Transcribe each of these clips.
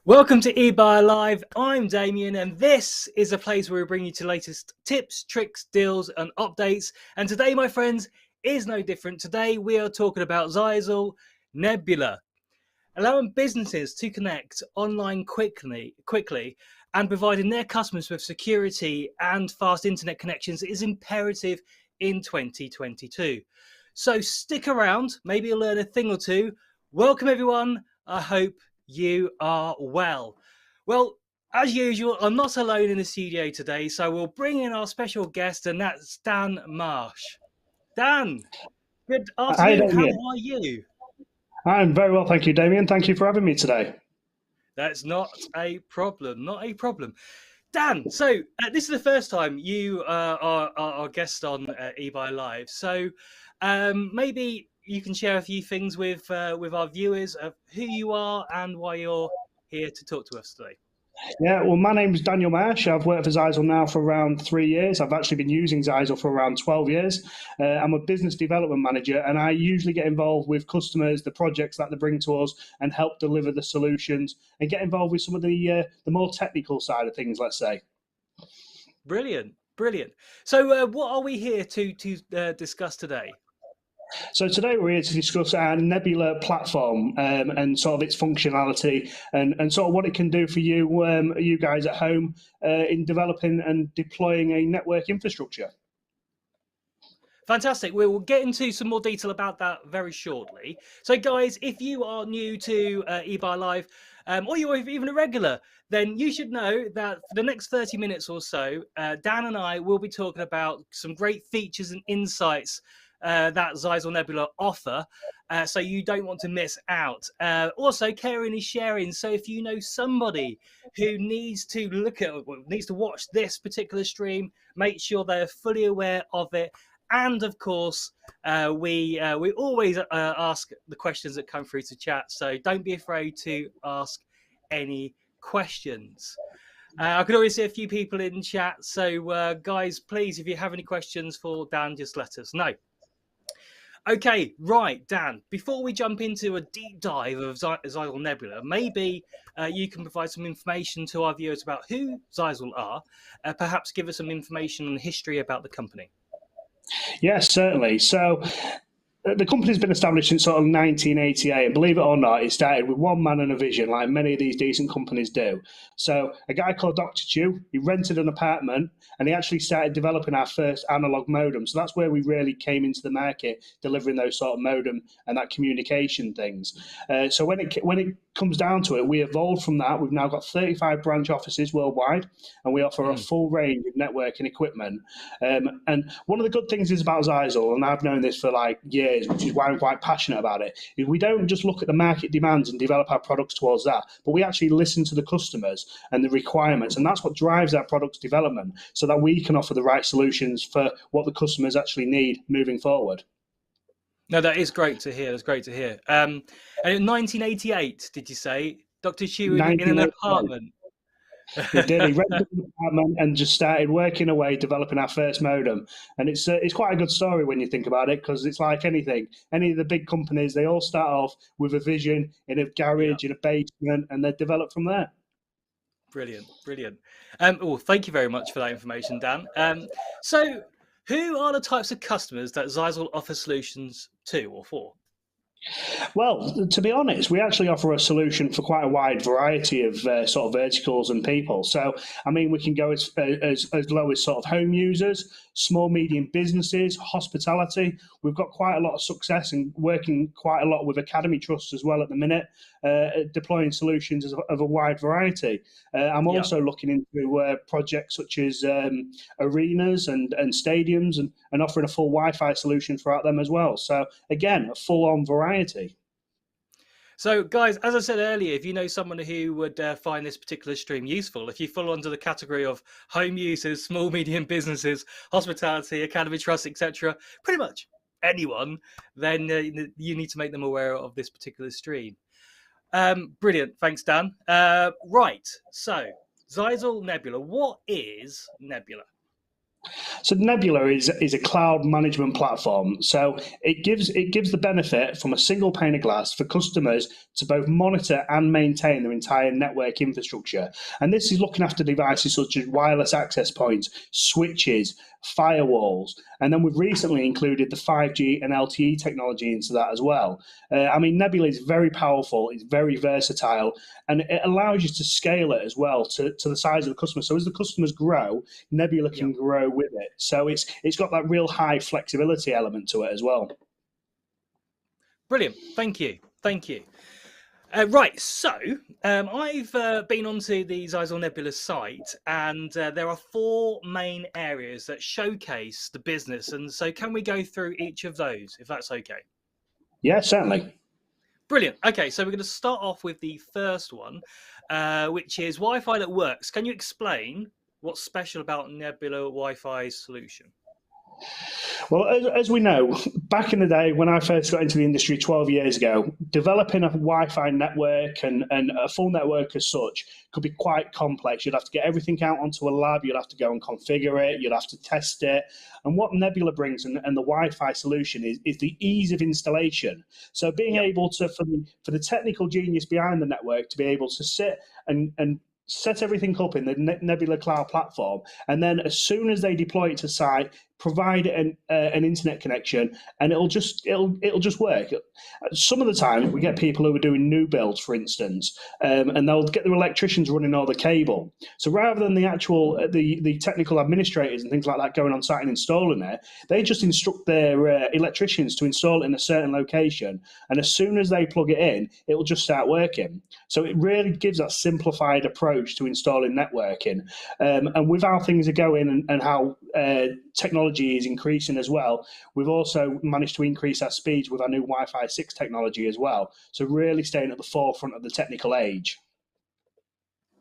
Welcome to Ebuyer Live. I'm Damien, and this is a place where we bring you the latest tips, tricks, deals, and updates. And today, my friends, is no different. Today, we are talking about Zyxel Nebula, allowing businesses to connect online quickly, and providing their customers with security and fast internet connections is imperative in 2022. So stick around. Maybe you'll learn a thing or two. Welcome, everyone. I hope you are well. Well, as usual, I'm not alone in the studio today, so we'll bring in our special guest, and that's Dan Marsh. Dan, good afternoon. How are you? I'm very well, thank you, Damien. Thank you for having me today. That's not a problem. Not a problem. Dan, so this is the first time you are our guest on Ebuyer Live. So maybe you can share a few things with our viewers of who you are and why you're here to talk to us today. Yeah, well, my name is Daniel Marsh. I've worked for Zyxel now for around 3 years. I've actually been using Zyxel for around 12 years. I'm a business development manager, and I usually get involved with customers, the projects that they bring to us, and help deliver the solutions and get involved with some of the more technical side of things, let's say. Brilliant. So what are we here to discuss today? So today we're here to discuss our Nebula platform and sort of its functionality and sort of what it can do for you, you guys at home in developing and deploying a network infrastructure. Fantastic. We'll get into some more detail about that very shortly. So guys, if you are new to Ebuyer Live, or you're even a regular, then you should know that for the next 30 minutes or so, Dan and I will be talking about some great features and insights that Zyxel Nebula offer, so you don't want to miss out. Also, caring is sharing. So if you know somebody who needs to watch this particular stream, make sure they're fully aware of it. And of course, we always ask the questions that come through to chat. So don't be afraid to ask any questions. I could always see a few people in chat. So guys, please, if you have any questions for Dan, just let us know. Okay, right, Dan, before we jump into a deep dive of Zyxel Nebula, maybe you can provide some information to our viewers about who Zyxel are, perhaps give us some information on history about the company. Yes, certainly. So the company's been established since sort of 1988, and believe it or not, it started with one man and a vision, like many of these decent companies do. So a guy called Dr. Chu, he rented an apartment, and he actually started developing our first analog modem. So that's where we really came into the market, delivering those sort of modem and that communication things. So when it comes down to it, we evolved from that. We've now got 35 branch offices worldwide, and we offer a full range of networking equipment. And one of the good things is about Zyxel, and I've known this for like years, which is why I'm quite passionate about it, is we don't just look at the market demands and develop our products towards that, but we actually listen to the customers and the requirements, and that's what drives our products development, so that we can offer the right solutions for what the customers actually need moving forward. No, that is great to hear. That's great to hear. And in 1988, did you say, Dr. Chu in an apartment? He did. He rented an apartment and just started working away, developing our first modem. And it's quite a good story when you think about it, because it's like anything. Any of the big companies, they all start off with a vision in a Yeah. garage, in a basement, and they develop from there. Brilliant, brilliant. Well, thank you very much for that information, Dan. So, who are the types of customers that Zyxel offers solutions to or for? Well, to be honest, we actually offer a solution for quite a wide variety of sort of verticals and people. So, I mean, we can go as low as sort of home users, small, medium businesses, hospitality. We've got quite a lot of success and working quite a lot with academy trusts as well at the minute, deploying solutions of a wide variety. I'm Yeah. also looking into projects such as arenas and stadiums, and offering a full Wi-Fi solution throughout them as well. So again, a full-on variety. So, guys, as I said earlier, if you know someone who would find this particular stream useful, if you fall under the category of home users, small, medium businesses, hospitality, academy trusts, etc., pretty much anyone, then you need to make them aware of this particular stream. Brilliant. Thanks, Dan. Right. So, Zyxel Nebula. What is Nebula? So Nebula is a cloud management platform. So it gives the benefit from a single pane of glass for customers to both monitor and maintain their entire network infrastructure. And this is looking after devices such as wireless access points, switches, firewalls, and then we've recently included the 5G and LTE technology into that as well. I mean, Nebula is very powerful, it's very versatile, and it allows you to scale it as well to the size of the customer. So as the customers grow, Nebula can grow with it. So it's got that real high flexibility element to it as well. Brilliant. Thank you. Thank you. Right, so I've been onto the Zyxel Nebula site, and there are 4 main areas that showcase the business. And so, can we go through each of those, if that's okay? Yeah, certainly. Brilliant. Okay, so we're going to start off with the first one, which is Wi-Fi that works. Can you explain what's special about Nebula Wi-Fi's solution? Well, as we know, back in the day when I first got into the industry 12 years ago, developing a Wi-Fi network and a full network as such could be quite complex. You'd have to get everything out onto a lab, you'd have to go and configure it, you'd have to test it. And what Nebula brings and the Wi-Fi solution is the ease of installation. So being able to, for the technical genius behind the network, to be able to sit and set everything up in the Nebula Cloud platform, and then as soon as they deploy it to site, provide an internet connection, and it'll just work. Some of the time, we get people who are doing new builds, for instance, and they'll get their electricians running all the cable. So rather than the actual the technical administrators and things like that going on site and installing it, they just instruct their electricians to install it in a certain location, and as soon as they plug it in, it will just start working. So it really gives that simplified approach to installing networking. And with how things are going and how technology is increasing as well, we've also managed to increase our speeds with our new Wi-Fi 6 technology as well. So really staying at the forefront of the technical age.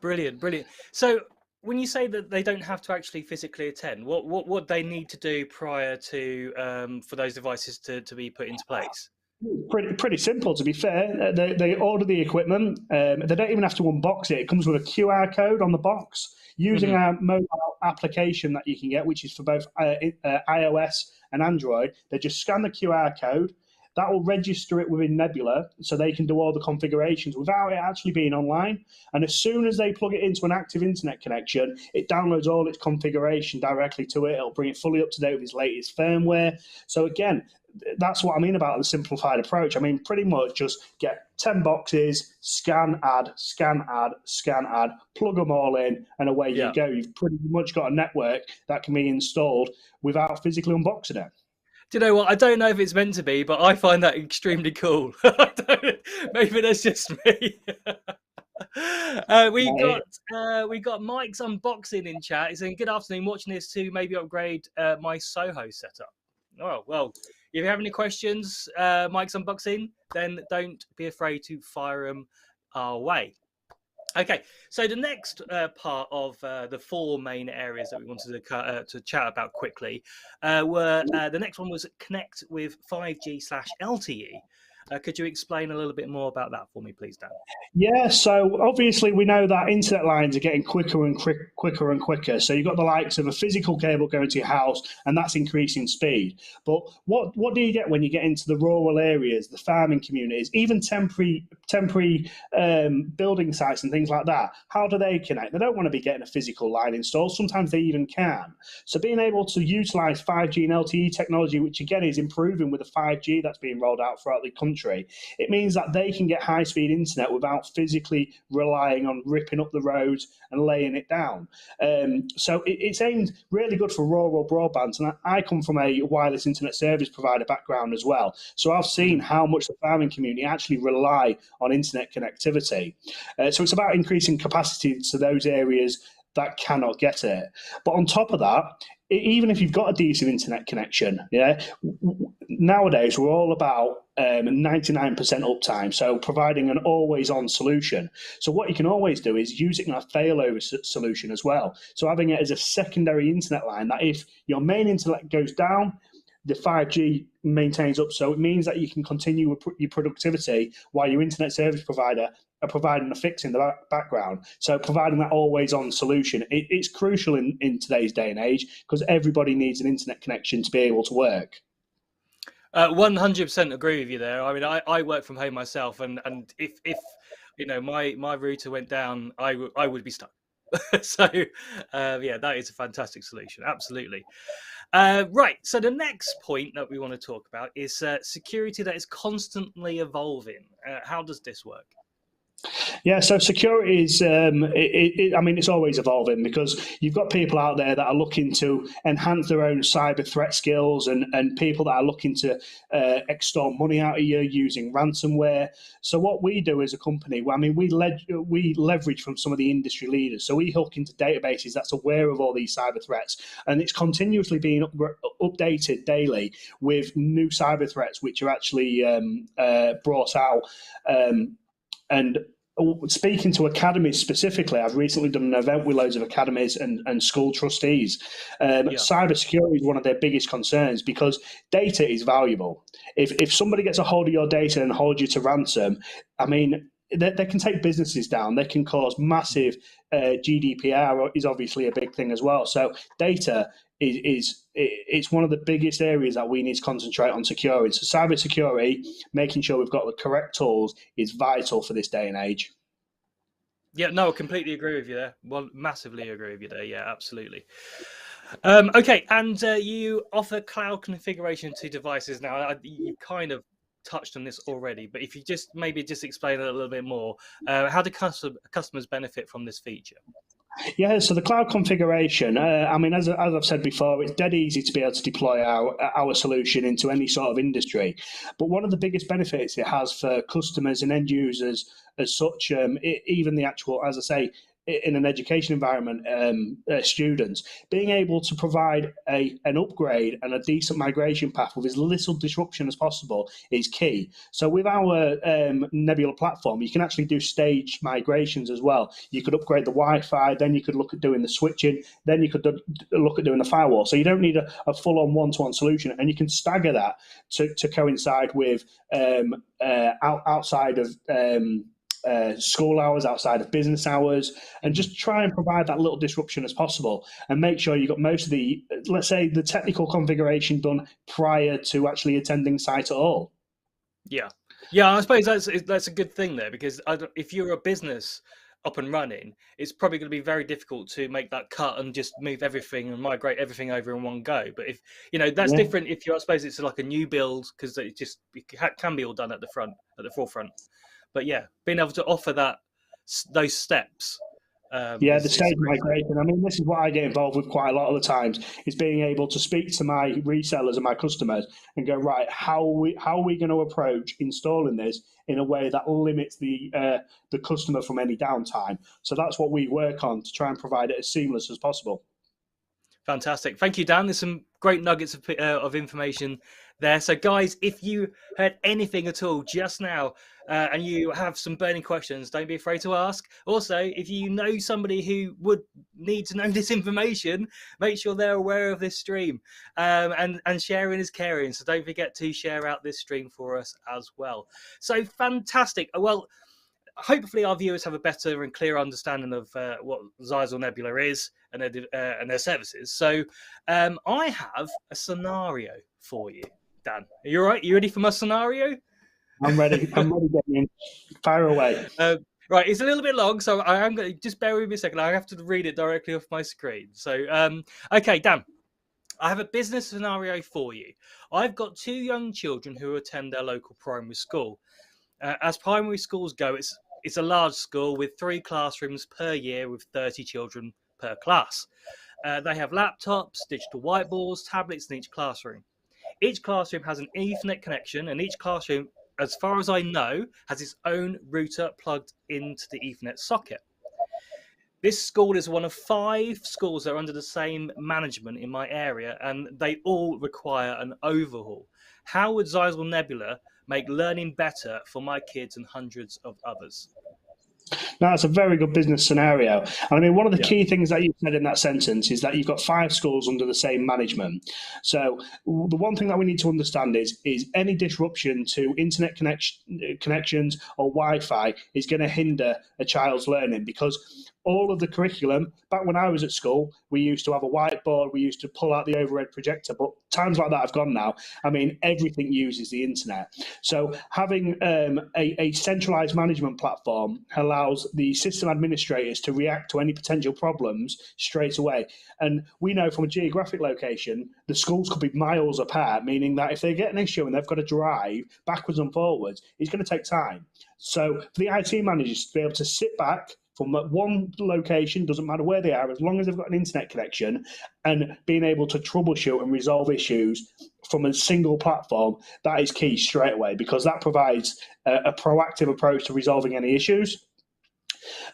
Brilliant, brilliant. So when you say that they don't have to actually physically attend, what would they need to do prior to for those devices to be put into place? Pretty simple, to be fair. They order the equipment. They don't even have to unbox it. It comes with a QR code on the box. Using our mobile application that you can get, which is for both iOS and Android, they just scan the QR code. That will register it within Nebula, so they can do all the configurations without it actually being online. And as soon as they plug it into an active internet connection, it downloads all its configuration directly to it. It'll bring it fully up to date with its latest firmware. So again, that's what I mean about the simplified approach. I mean, pretty much just get 10 boxes, scan, add, scan, add, scan, add, plug them all in, and away you go. You've pretty much got a network that can be installed without physically unboxing it. Do you know what? I don't know if it's meant to be, but I find that extremely cool. Maybe that's just me. We got Mike's unboxing in chat. He's saying, "Good afternoon. Watching this to maybe upgrade my Soho setup." Oh well. If you have any questions, Mike's unboxing, then don't be afraid to fire them our way. Okay, so the next part of the 4 main areas that we wanted to chat about quickly were the next one was connect with 5G/LTE. Could you explain a little bit more about that for me, please, Dan? Yeah, so obviously we know that internet lines are getting quicker and quicker and quicker. So you've got the likes of a physical cable going to your house, and that's increasing speed. But what do you get when you get into the rural areas, the farming communities, even temporary building sites and things like that? How do they connect? They don't want to be getting a physical line installed. Sometimes they even can. So being able to utilize 5G and LTE technology, which again is improving with the 5G that's being rolled out throughout the country, it means that they can get high-speed internet without physically relying on ripping up the roads and laying it down. So it's aimed really good for rural broadband. And I come from a wireless internet service provider background as well. So I've seen how much the farming community actually rely on internet connectivity. So it's about increasing capacity to those areas that cannot get it. But on top of that, even if you've got a decent internet connection, nowadays we're all about 99% uptime, so providing an always-on solution. So what you can always do is using a failover solution as well. So having it as a secondary internet line that if your main internet goes down, the 5G maintains up. So it means that you can continue with your productivity while your internet service provider are providing a fix in the background. So providing that always-on solution, it's crucial in today's day and age because everybody needs an internet connection to be able to work. 100% agree with you there. I mean, I work from home myself, and if my router went down, I would be stuck. So yeah, that is a fantastic solution. Absolutely. Right. So the next point that we want to talk about is security that is constantly evolving. How does this work? Yeah, so security is, I mean, it's always evolving because you've got people out there that are looking to enhance their own cyber threat skills and people that are looking to extort money out of you using ransomware. So what we do as a company, I mean, we leverage from some of the industry leaders. So we hook into databases that's aware of all these cyber threats, and it's continuously being updated daily with new cyber threats, which are actually brought out. And speaking to academies specifically, I've recently done an event with loads of academies and school trustees. Cybersecurity is one of their biggest concerns because data is valuable. If somebody gets a hold of your data and holds you to ransom, I mean, they can take businesses down. They can cause massive GDPR is obviously a big thing as well. So data it's one of the biggest areas that we need to concentrate on securing. So cybersecurity, making sure we've got the correct tools, is vital for this day and age. Yeah, no, I completely agree with you there. Well, massively agree with you there. Yeah, absolutely. Okay, and you offer cloud configuration to devices now. You kind of touched on this already, but if you maybe explain it a little bit more, how do customers benefit from this feature? Yeah, so the cloud configuration, I mean, as I've said before, it's dead easy to be able to deploy our solution into any sort of industry. But one of the biggest benefits it has for customers and end users as such, even the actual, as I say, in an education environment, students, being able to provide an upgrade and a decent migration path with as little disruption as possible is key. So with our Nebula platform, you can actually do staged migrations as well. You could upgrade the Wi-Fi, then you could look at doing the switching, then you could look at doing the firewall. So you don't need a full-on one-to-one solution, and you can stagger that to coincide with outside of school hours, outside of business hours, and just try and provide that little disruption as possible and make sure you've got most of the, let's say, the technical configuration done prior to actually attending site at all. Yeah, I suppose that's a good thing there, because if you're a business up and running, it's probably going to be very difficult to make that cut and just move everything and migrate everything over in one go. But if that's different if I suppose it's like a new build, because it can be all done at the forefront. But yeah, being able to offer those steps. The stage migration. I mean, this is what I get involved with quite a lot of the times, is being able to speak to my resellers and my customers and go, right, how are we going to approach installing this in a way that limits the customer from any downtime? So that's what we work on to try and provide it as seamless as possible. Fantastic. Thank you, Dan. There's some great nuggets of information there. So, guys, if you heard anything at all just now and you have some burning questions, don't be afraid to ask. Also, if you know somebody who would need to know this information, make sure they're aware of this stream. And sharing is caring. So don't forget to share out this stream for us as well. So fantastic. Well, hopefully our viewers have a better and clearer understanding of what Zyxel Nebula is and their services. So I have a scenario for you, Dan. Are you all right? You ready for my scenario? I'm ready. I'm ready, Damien. Fire away. Right, it's a little bit long, so I am going to just bear with me a second. I have to read it directly off my screen. So, okay, Dan, I have a business scenario for you. I've got 2 young children who attend their local primary school. As primary schools go, it's a large school with 3 classrooms per year with 30 children per class. They have laptops, digital whiteboards, tablets in each classroom. Each classroom has an Ethernet connection, and each classroom, as far as I know, has its own router plugged into the Ethernet socket. This school is one of 5 schools that are under the same management in my area, and they all require an overhaul. How would Zyxel Nebula make learning better for my kids and hundreds of others? Now, that's a very good business scenario. And I mean, one of the key things that you said in that sentence is that you've got 5 schools under the same management. So the one thing that we need to understand is any disruption to internet connections or Wi-Fi is going to hinder a child's learning, because all of the curriculum, back when I was at school, we used to have a whiteboard, we used to pull out the overhead projector, but times like that have gone now. I mean, everything uses the internet. So having a centralized management platform allows the system administrators to react to any potential problems straight away. And we know from a geographic location, the schools could be miles apart, meaning that if they get an issue and they've got to drive backwards and forwards, it's going to take time. So for the IT managers to be able to sit back from one location, doesn't matter where they are, as long as they've got an internet connection, and being able to troubleshoot and resolve issues from a single platform, that is key straight away, because that provides a proactive approach to resolving any issues.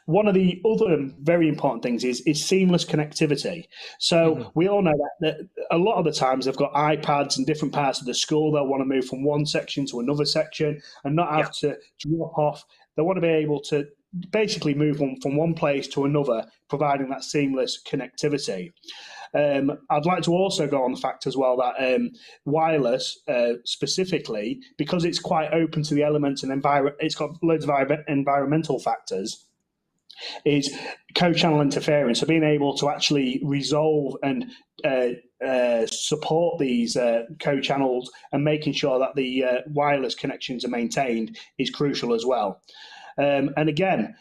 One of the other very important things is seamless connectivity. So we all know that a lot of the times they've got iPads in different parts of the school. They'll want to move from one section to another section and not have to drop off. They want to be able to basically move from one place to another, providing that seamless connectivity. I'd like to also go on the fact as well that wireless specifically, because it's quite open to the elements and it's got loads of environmental factors, is co-channel interference. So being able to actually resolve and support these co-channels and making sure that the wireless connections are maintained is crucial as well. And again,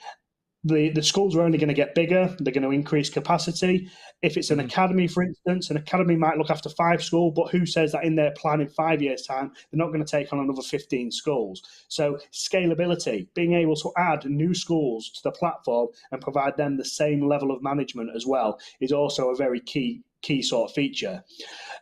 the schools are only going to get bigger. They're going to increase capacity. If it's an academy, for instance, an academy might look after 5 schools, but who says that in their plan in 5 years' time, they're not going to take on another 15 schools? So scalability, being able to add new schools to the platform and provide them the same level of management as well, is also a very key sort of feature.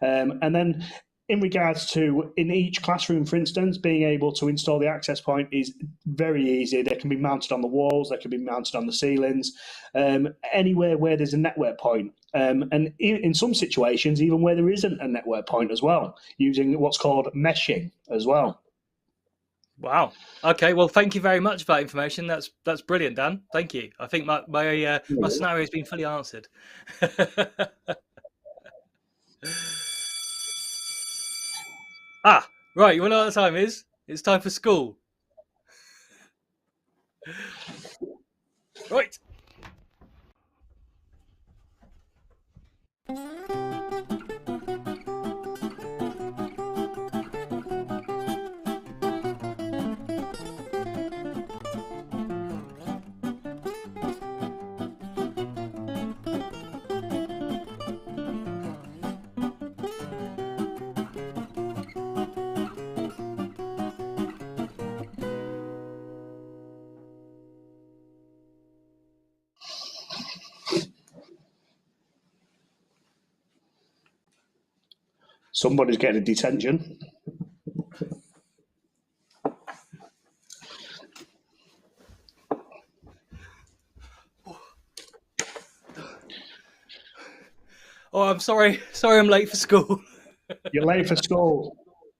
And then in regards to, in each classroom, for instance, being able to install the access point is very easy. They can be mounted on the walls, they can be mounted on the ceilings, anywhere where there's a network point. And in some situations, even where there isn't a network point as well, using what's called meshing as well. Wow. Okay. Well, thank you very much for that information. That's brilliant, Dan. Thank you. I think my scenario has been fully answered. Right. You want to know what the time is? It's time for school. Right. Somebody's getting a detention. Oh, I'm sorry. Sorry, I'm late for school. You're late for school.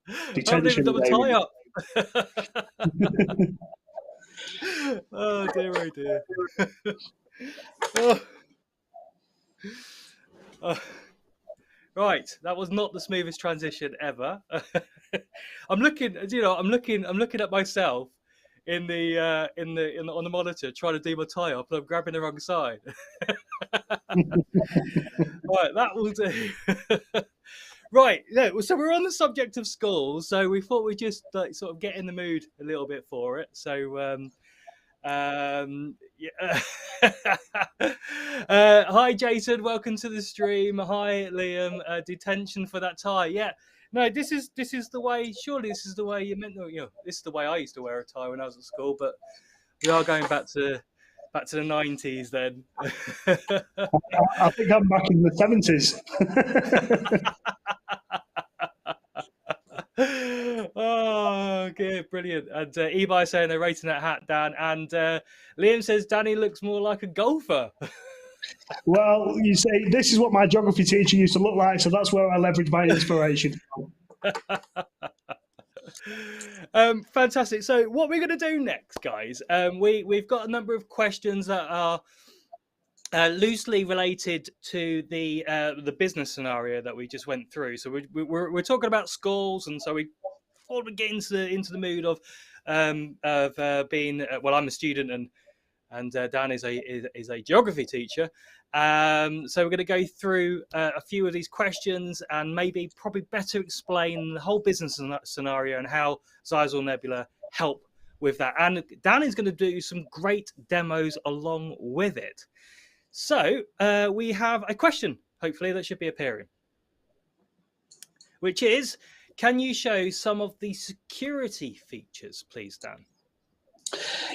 I haven't even Detention, got my David. tie up. Oh dear, oh dear. Oh. Oh. Right, that was not the smoothest transition ever. I'm looking, I'm looking at myself in the on the monitor, trying to do my tie up, and I'm grabbing the wrong side. Right, that will do. Right, no, so we're on the subject of schools, so we thought we'd just like sort of get in the mood a little bit for it. So yeah. Hi Jason, welcome to the stream. Hi Liam. Detention for that tie. Yeah, no, this is the way. Surely this is the way you meant. This is the way I used to wear a tie when I was at school. But we are going back to the 90s then. I think I'm back in the 70s. Oh, okay, brilliant. And Ebuyer saying they're rating that hat, Dan. And Liam says Danny looks more like a golfer. Well, you say this is what my geography teacher used to look like, so that's where I leverage my inspiration from. Fantastic. So what we're going to do next, guys, we've got a number of questions that are loosely related to the business scenario that we just went through. So we're talking about schools, and so we thought we'd get into the mood of being well, I'm a student and Dan is a geography teacher. So we're going to go through a few of these questions and probably better explain the whole business scenario and how Zyxel Nebula help with that. And Dan is going to do some great demos along with it. So we have a question, hopefully, that should be appearing, which is, can you show some of the security features, please, Dan?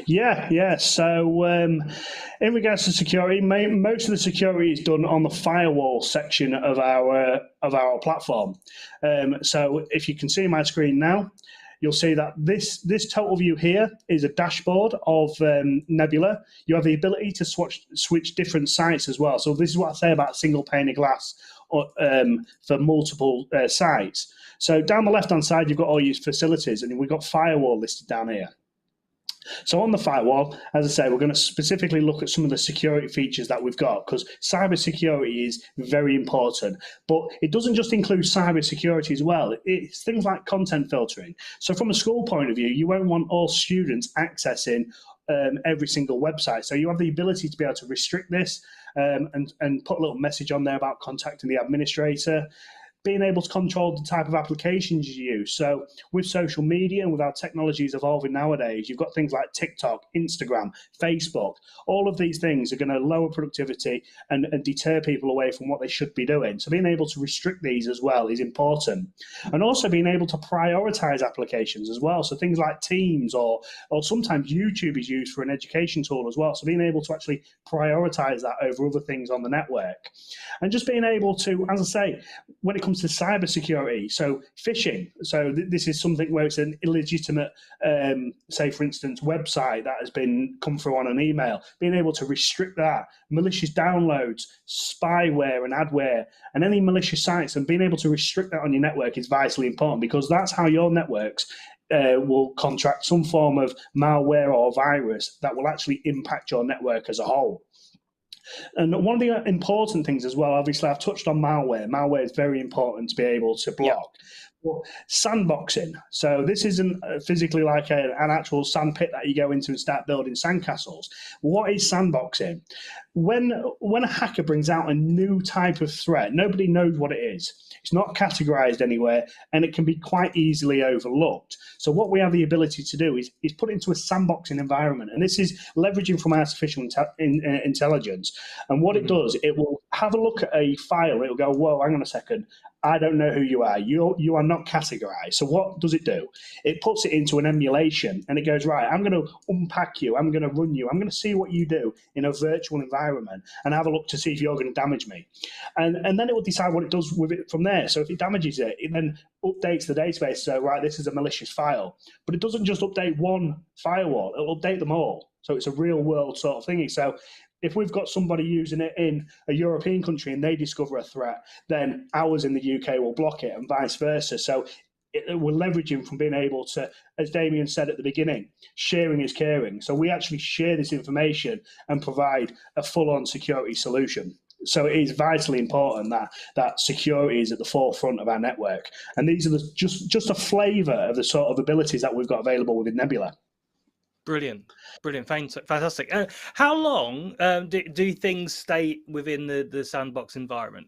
Yeah. So, in regards to security, most of the security is done on the firewall section of our platform. So, if you can see my screen now, you'll see that this total view here is a dashboard of Nebula. You have the ability to switch different sites as well. So, this is what I say about single pane of glass for multiple sites. So, down the left-hand side, you've got all your facilities, and we've got firewall listed down here. So on the firewall, as I say, we're going to specifically look at some of the security features that we've got, because cybersecurity is very important. But it doesn't just include cybersecurity as well. It's things like content filtering. So from a school point of view, you won't want all students accessing every single website. So you have the ability to be able to restrict this and put a little message on there about contacting the administrator. Being able to control the type of applications you use. So with social media and with our technologies evolving nowadays, you've got things like TikTok, Instagram, Facebook. All of these things are going to lower productivity and deter people away from what they should be doing. So being able to restrict these as well is important. And also being able to prioritize applications as well. So things like Teams or sometimes YouTube is used for an education tool as well. So being able to actually prioritize that over other things on the network. And just being able to, as I say, when it comes to cybersecurity, so phishing. So this is something where it's an illegitimate, say for instance, website that has been come through on an email. Being able to restrict that, malicious downloads, spyware and adware, and any malicious sites, and being able to restrict that on your network is vitally important, because that's how your networks will contract some form of malware or virus that will actually impact your network as a whole. And one of the important things as well, obviously, I've touched on malware. Malware is very important to be able to block. But sandboxing. So this isn't physically like an actual sand pit that you go into and start building sandcastles. What is sandboxing? When a hacker brings out a new type of threat, nobody knows what it is. It's not categorized anywhere, and it can be quite easily overlooked. So what we have the ability to do is put it into a sandboxing environment. And this is leveraging from artificial intelligence. And what it does, it will have a look at a file. It'll go, whoa, hang on a second. I don't know who you are. You are not categorized. So what does it do? It puts it into an emulation, and it goes, right, I'm going to unpack you. I'm going to run you. I'm going to see what you do in a virtual environment and have a look to see if you're going to damage me. And then it will decide what it does with it from there. So if it damages it, it then updates the database. So, right, this is a malicious file. But it doesn't just update one firewall. It'll update them all. So it's a real world sort of thingy. So If we've got somebody using it in a European country and they discover a threat, then ours in the UK will block it and vice versa. So we're leveraging from being able to, as Damien said at the beginning, sharing is caring. So we actually share this information and provide a full-on security solution. So it is vitally important that security is at the forefront of our network. And these are just a flavour of the sort of abilities that we've got available within Nebula. Brilliant, fantastic. How long do things stay within the sandbox environment?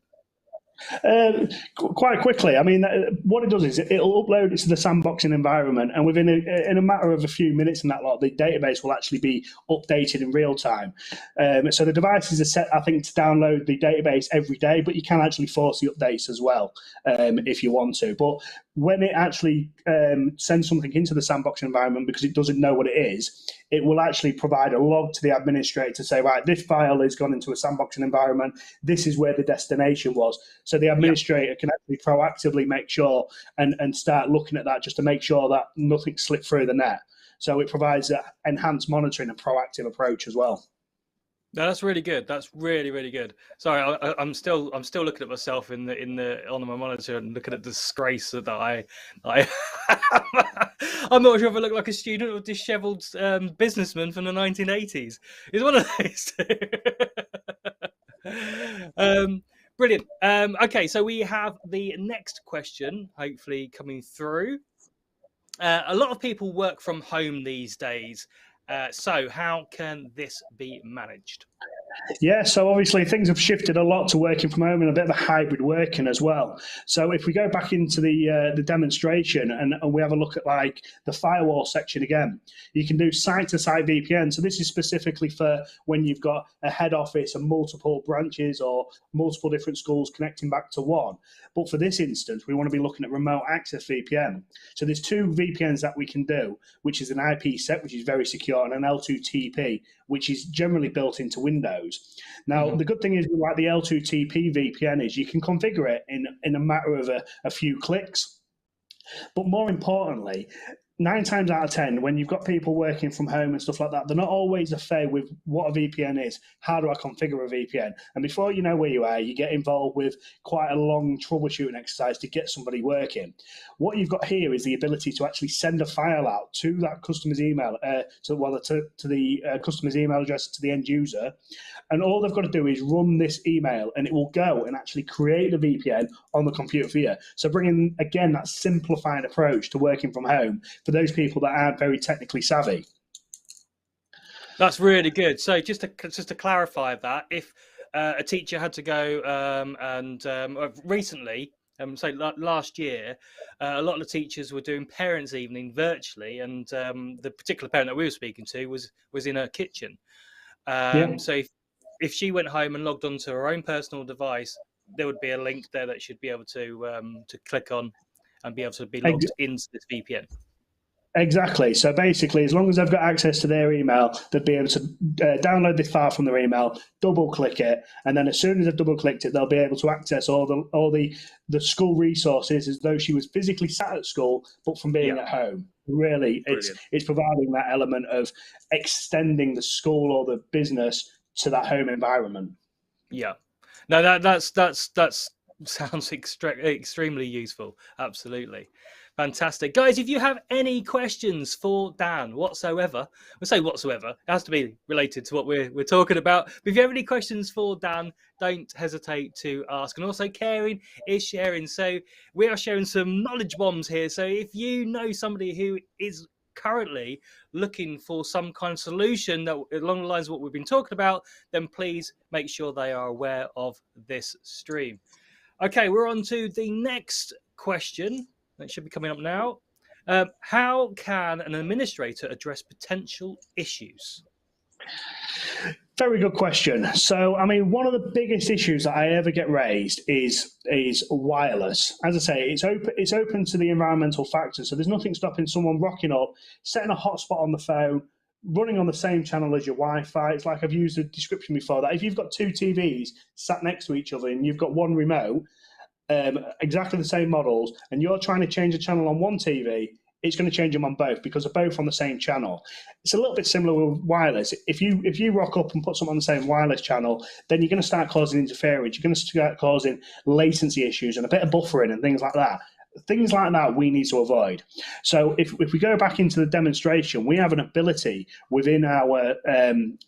Quite quickly. I mean, what it does is it'll upload it to the sandboxing environment, and within in a matter of a few minutes and that lot, the database will actually be updated in real time. So the devices are set, I think, to download the database every day, but you can actually force the updates as well if you want to. But when it actually sends something into the sandbox environment, because it doesn't know what it is, it will actually provide a log to the administrator to say, right, this file has gone into a sandboxing environment. This is where the destination was. So the administrator can actually proactively make sure and start looking at that just to make sure that nothing slipped through the net. So it provides that enhanced monitoring and proactive approach as well. No, that's really good. That's really, really good. Sorry, I'm still looking at myself on my monitor and looking at the disgrace that I I'm not sure if I look like a student or dishevelled businessman from the 1980s. It's one of those two. Brilliant. Okay, so we have the next question, hopefully coming through. A lot of people work from home these days. So how can this be managed? Yeah, so obviously things have shifted a lot to working from home and a bit of a hybrid working as well. So if we go back into the demonstration and we have a look at like the firewall section again, you can do site-to-site VPN. So this is specifically for when you've got a head office and multiple branches or multiple different schools connecting back to one. But for this instance, we want to be looking at remote access VPN. So there's two VPNs that we can do, which is an IP set, which is very secure, and an L2TP, which is generally built into Windows. Now, the good thing is like the L2TP VPN is you can configure it in a matter of a few clicks. But more importantly, 9 times out of 10, when you've got people working from home and stuff like that, they're not always au fait with what a VPN is. How do I configure a VPN? And before you know where you are, you get involved with quite a long troubleshooting exercise to get somebody working. What you've got here is the ability to actually send a file out to that customer's email, to the customer's email address to the end user. And all they've got to do is run this email, and it will go and actually create a VPN on the computer for you. So bringing, again, that simplified approach to working from home for those people that aren't very technically savvy. That's really good. So just to clarify that, if a teacher had to go recently, so last year, a lot of the teachers were doing parents' evening virtually, and the particular parent that we were speaking to was in her kitchen. So if she went home and logged onto her own personal device, there would be a link there that she'd be able to click on and be able to be logged into this VPN. Exactly. So basically, as long as they've got access to their email, they'd be able to download the file from their email, double-click it, and then as soon as they've double-clicked it, they'll be able to access all the school resources as though she was physically sat at school, but from being at home. Really, it's providing that element of extending the school or the business to that home environment. Yeah. No, that sounds extremely useful. Absolutely. Fantastic. Guys, if you have any questions for Dan whatsoever, we'll say whatsoever, it has to be related to what we're talking about. But if you have any questions for Dan, don't hesitate to ask. And also, caring is sharing. So we are sharing some knowledge bombs here. So if you know somebody who is currently looking for some kind of solution that along the lines of what we've been talking about, then please make sure they are aware of this stream. Okay, we're on to the next question. That should be coming up now. How can an administrator address potential issues? Very good question. So, I mean, one of the biggest issues that I ever get raised is wireless. As I say, it's open to the environmental factors. So there's nothing stopping someone rocking up, setting a hotspot on the phone, running on the same channel as your Wi-Fi. It's like I've used a description before that if you've got two TVs sat next to each other and you've got one remote, exactly the same models, and you're trying to change a channel on one TV, it's going to change them on both because they're both on the same channel. It's a little bit similar with wireless. If you rock up and put something on the same wireless channel, then you're going to start causing interference. You're going to start causing latency issues and a bit of buffering and things like that. Things like that we need to avoid. So if we go back into the demonstration, we have an ability within our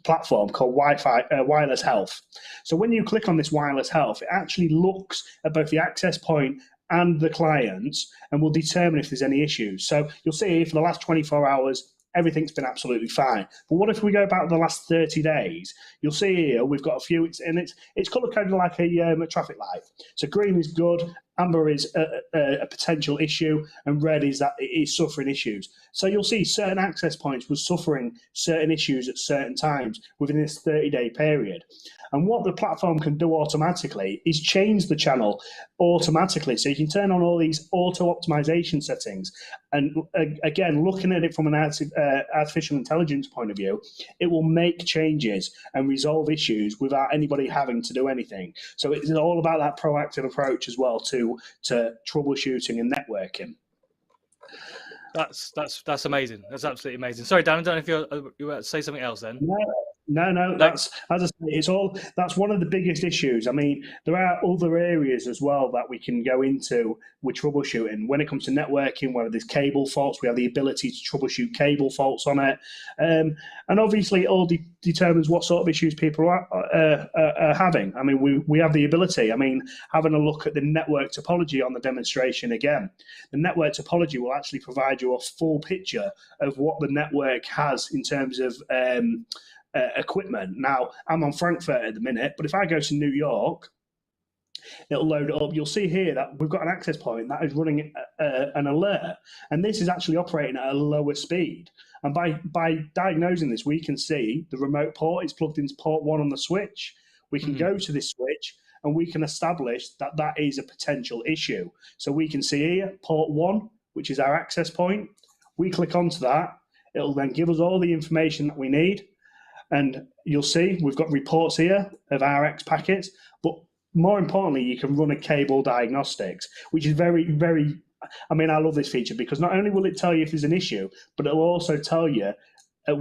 platform called Wireless Health. So when you click on this Wireless Health, it actually looks at both the access point and the clients and will determine if there's any issues. So you'll see for the last 24 hours, everything's been absolutely fine. But what if we go back the last 30 days? You'll see here we've got a few, and it's color coded like a traffic light. So green is good, amber is a potential issue, and red is that it is suffering issues. So you'll see certain access points were suffering certain issues at certain times within this 30-day period. And what the platform can do automatically is change the channel automatically. So you can turn on all these auto optimization settings. And again, looking at it from an artificial intelligence point of view, it will make changes and resolve issues without anybody having to do anything. So it's all about that proactive approach as well to troubleshooting and networking. That's amazing. That's absolutely amazing. Sorry, Dan, I don't know if you were to say something else then. No. That's, as I say, that's one of the biggest issues. I mean, there are other areas as well that we can go into with troubleshooting. When it comes to networking, whether there's cable faults, we have the ability to troubleshoot cable faults on it. And obviously, it all determines what sort of issues people are having. I mean, we have the ability. I mean, having a look at the network topology on the demonstration again, the network topology will actually provide you a full picture of what the network has in terms of equipment. Now, I'm on Frankfurt at the minute, but if I go to New York, it'll load it up. You'll see here that we've got an access point that is running an alert, and this is actually operating at a lower speed. And by diagnosing this, we can see the remote port is plugged into port 1 on the switch. We can go to this switch, and we can establish that that is a potential issue. So we can see here, port 1, which is our access point. We click onto that. It'll then give us all the information that we need. And you'll see we've got reports here of RX packets, but more importantly, you can run a cable diagnostics, which is very, very, I mean, I love this feature because not only will it tell you if there's an issue, but it'll also tell you at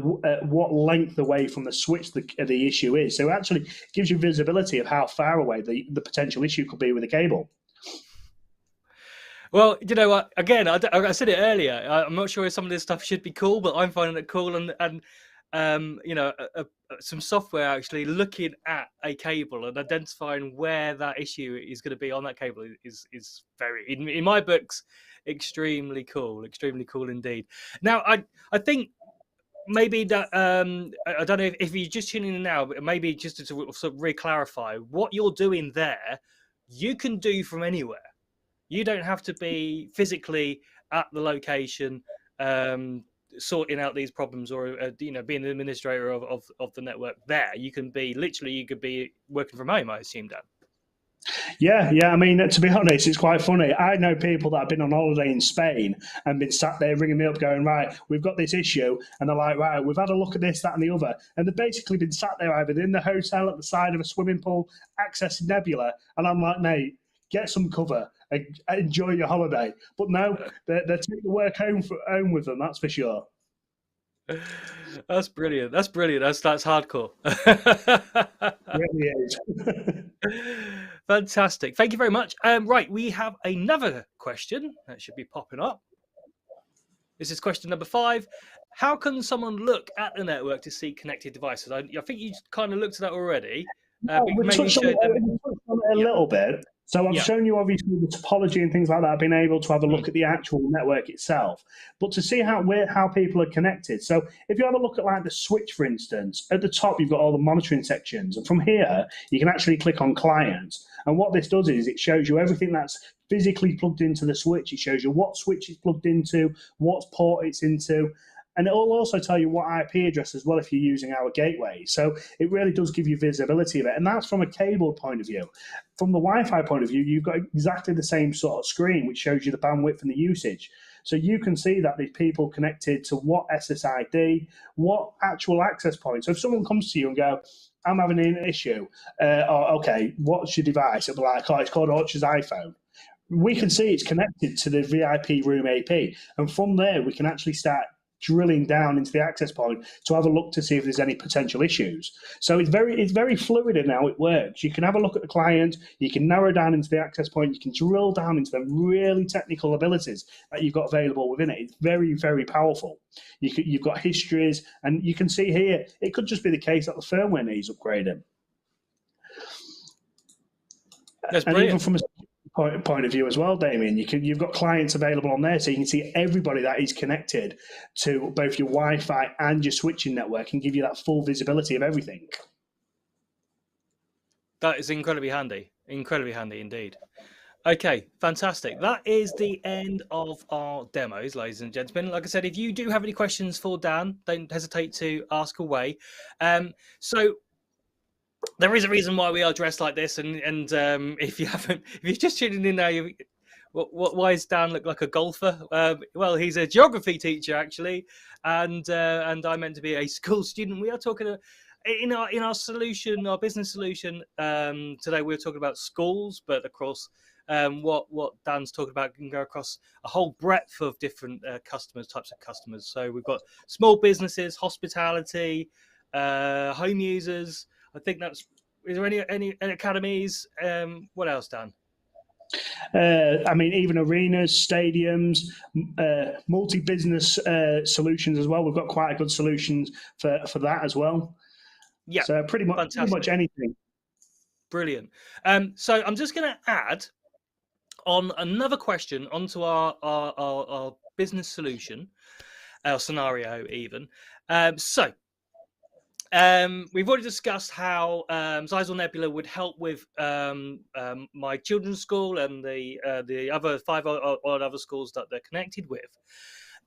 what length away from the switch the issue is. So it actually gives you visibility of how far away the potential issue could be with the cable. Well, you know what? Again, I said it earlier. I'm not sure if some of this stuff should be cool, but I'm finding it cool. And you know, some software actually looking at a cable and identifying where that issue is going to be on that cable is very, in my books, extremely cool indeed. Now, I think maybe that I don't know if you're just tuning in now, but maybe just to sort of re-clarify what you're doing there, you can do from anywhere. You don't have to be physically at the location sorting out these problems, or you know, being an administrator of the network there. You could be working from home, I assume, Dan. Yeah. I mean, to be honest, it's quite funny. I know people that have been on holiday in Spain and been sat there ringing me up going, right, we've got this issue. And they're like, right, we've had a look at this, that, and the other. And they've basically been sat there either in the hotel at the side of a swimming pool, accessing Nebula. And I'm like, mate, get some cover and enjoy your holiday. But no, they're taking the work home with them, that's for sure. That's brilliant. That's hardcore. It really is. Fantastic. Thank you very much. Right, we have another question that should be popping up. This is question number 5. How can someone look at the network to see connected devices? I think you kind of looked at that already. We touched on it a little bit. So I've shown you obviously the topology and things like that. I've been able to have a look at the actual network itself, but to see how people are connected. So if you have a look at like the switch, for instance, at the top you've got all the monitoring sections, and from here you can actually click on clients. And what this does is it shows you everything that's physically plugged into the switch. It shows you what switch it's plugged into, what port it's into. And it will also tell you what IP address as well if you're using our gateway. So it really does give you visibility of it. And that's from a cable point of view. From the Wi-Fi point of view, you've got exactly the same sort of screen, which shows you the bandwidth and the usage. So you can see that there's people connected to what SSID, what actual access point. So if someone comes to you and go, I'm having an issue, or okay, what's your device? It'll be like, oh, it's called Archer's iPhone. we Yeah. can see it's connected to the VIP room AP. And from there, we can actually start drilling down into the access point to have a look to see if there's any potential issues. So it's very fluid in how it works. You can have a look at the client, you can narrow down into the access point, you can drill down into the really technical abilities that you've got available within it. It's very, very powerful. You've got histories, and you can see here, it could just be the case that the firmware needs upgrading. That's And even brilliant. from a point of view as well, Damien, you've got clients available on there, so you can see everybody that is connected to both your Wi-Fi and your switching network, and give you that full visibility of everything. That is incredibly handy. Incredibly handy indeed. Okay, fantastic. That is the end of our demos, ladies and gentlemen. Like I said, if you do have any questions for Dan, don't hesitate to ask away. So there is a reason why we are dressed like this, and if you're just tuning in now, why does Dan look like a golfer? Well, he's a geography teacher actually, and I meant to be a school student. We are talking in our solution, our business solution. Today we're talking about schools, but of course, what Dan's talking about can go across a whole breadth of different types of customers. So we've got small businesses, hospitality, home users. I think that's. Is there any academies? What else, Dan? I mean, even arenas, stadiums, multi-business solutions as well. We've got quite a good solutions for that as well. Yeah, So pretty much fantastic, anything. brilliant. So I'm just going to add on another question onto our business solution, our scenario even. We've already discussed how Zyxel Nebula would help with my children's school and the other five odd other schools that they're connected with.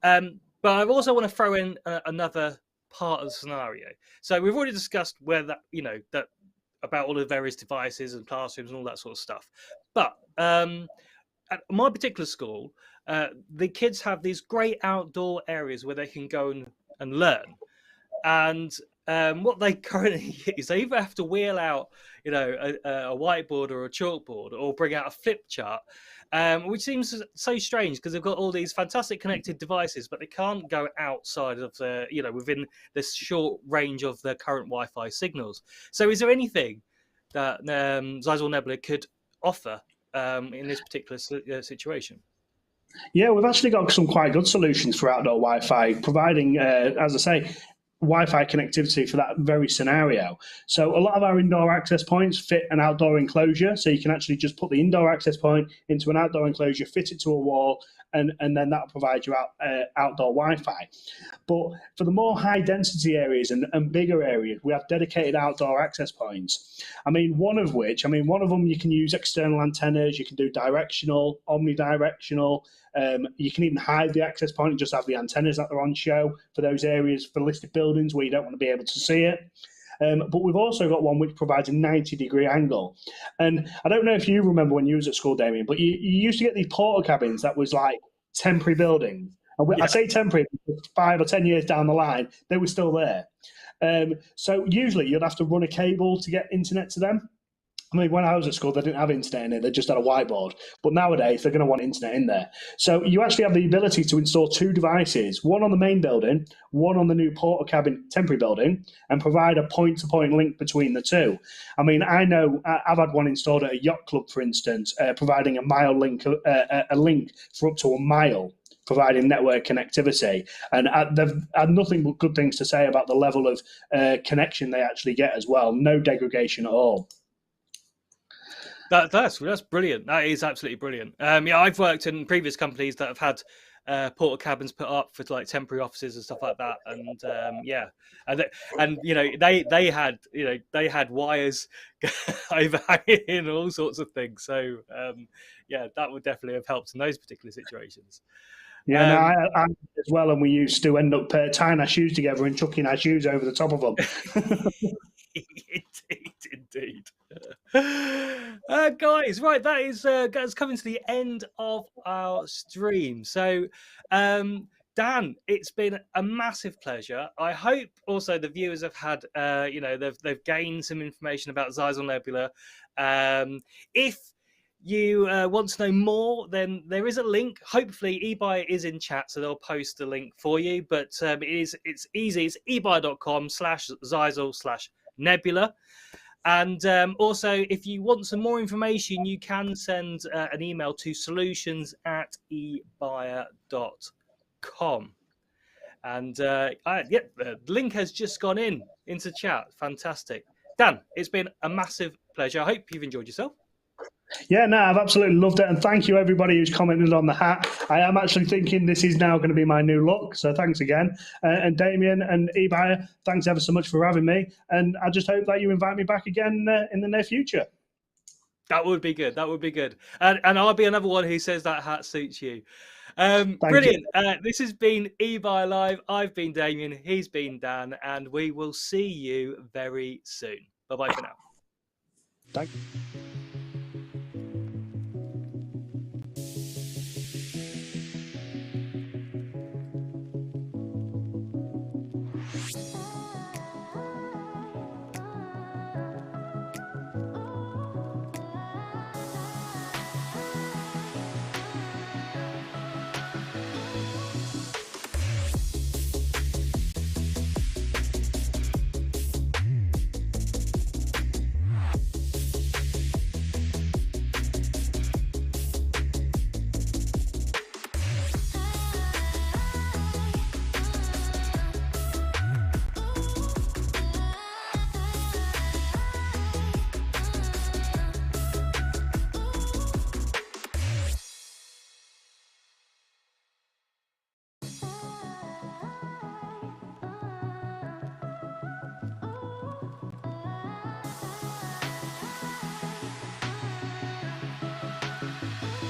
But I also want to throw in another part of the scenario. So we've already discussed where that that about all the various devices and classrooms and all that sort of stuff. But at my particular school, the kids have these great outdoor areas where they can go and learn. And what they currently use, they either have to wheel out, a whiteboard or a chalkboard, or bring out a flip chart, which seems so strange because they've got all these fantastic connected devices, but they can't go outside of within this short range of the current Wi-Fi signals. So, is there anything that Zyxel Nebula could offer in this particular situation? Yeah, we've actually got some quite good solutions for outdoor Wi-Fi, providing, as I say, Wi-Fi connectivity for that very scenario. So a lot of our indoor access points fit an outdoor enclosure, so you can actually just put the indoor access point into an outdoor enclosure, fit it to a wall, and then that'll provide you outdoor Wi-Fi. But for the more high density areas and bigger areas, we have dedicated outdoor access points. One of them you can use external antennas, you can do directional, omnidirectional. You can even hide the access point and just have the antennas that are on show for those areas, for listed buildings where you don't want to be able to see it. But we've also got one which provides a 90-degree angle. And I don't know if you remember when you was at school, Damien, but you used to get these portal cabins that was like temporary buildings. I say temporary because 5 or 10 years down the line, they were still there. So usually you'd have to run a cable to get internet to them. When I was at school, they didn't have internet in it. They just had a whiteboard. But nowadays, they're going to want internet in there. So you actually have the ability to install 2 devices, one on the main building, one on the new portal cabin temporary building, and provide a point-to-point link between the two. I know I've had one installed at a yacht club, for instance, providing a link for up to a mile, providing network connectivity. And they've had nothing but good things to say about the level of connection they actually get as well. No degradation at all. That's brilliant. That is absolutely brilliant. I've worked in previous companies that have had portal cabins put up for like temporary offices and stuff like that, and they had wires overhanging and all sorts of things. So that would definitely have helped in those particular situations. Yeah, no, I as well, and we used to end up tying our shoes together and chucking our shoes over the top of them. Indeed. Guys, right, that is coming to the end of our stream. So, Dan, it's been a massive pleasure. I hope also the viewers have had, they've gained some information about Zyxel Nebula. If you want to know more, then there is a link. Hopefully, eBuyer is in chat, so they'll post a link for you. But it's easy. It's ebuyer.com/Zyxel/Nebula. And also, if you want some more information, you can send an email to solutions@ebuyer.com. And the link has just gone into chat. Fantastic. Dan, it's been a massive pleasure. I hope you've enjoyed yourself. Yeah, no, I've absolutely loved it. And thank you, everybody who's commented on the hat. I am actually thinking this is now going to be my new look. So thanks again. And Damien and Ebuyer, thanks ever so much for having me. And I just hope that you invite me back again in the near future. That would be good. That would be good. And I'll be another one who says that hat suits you. Brilliant. This has been eBuyer Live. I've been Damien. He's been Dan. And we will see you very soon. Bye-bye for now. Thank you.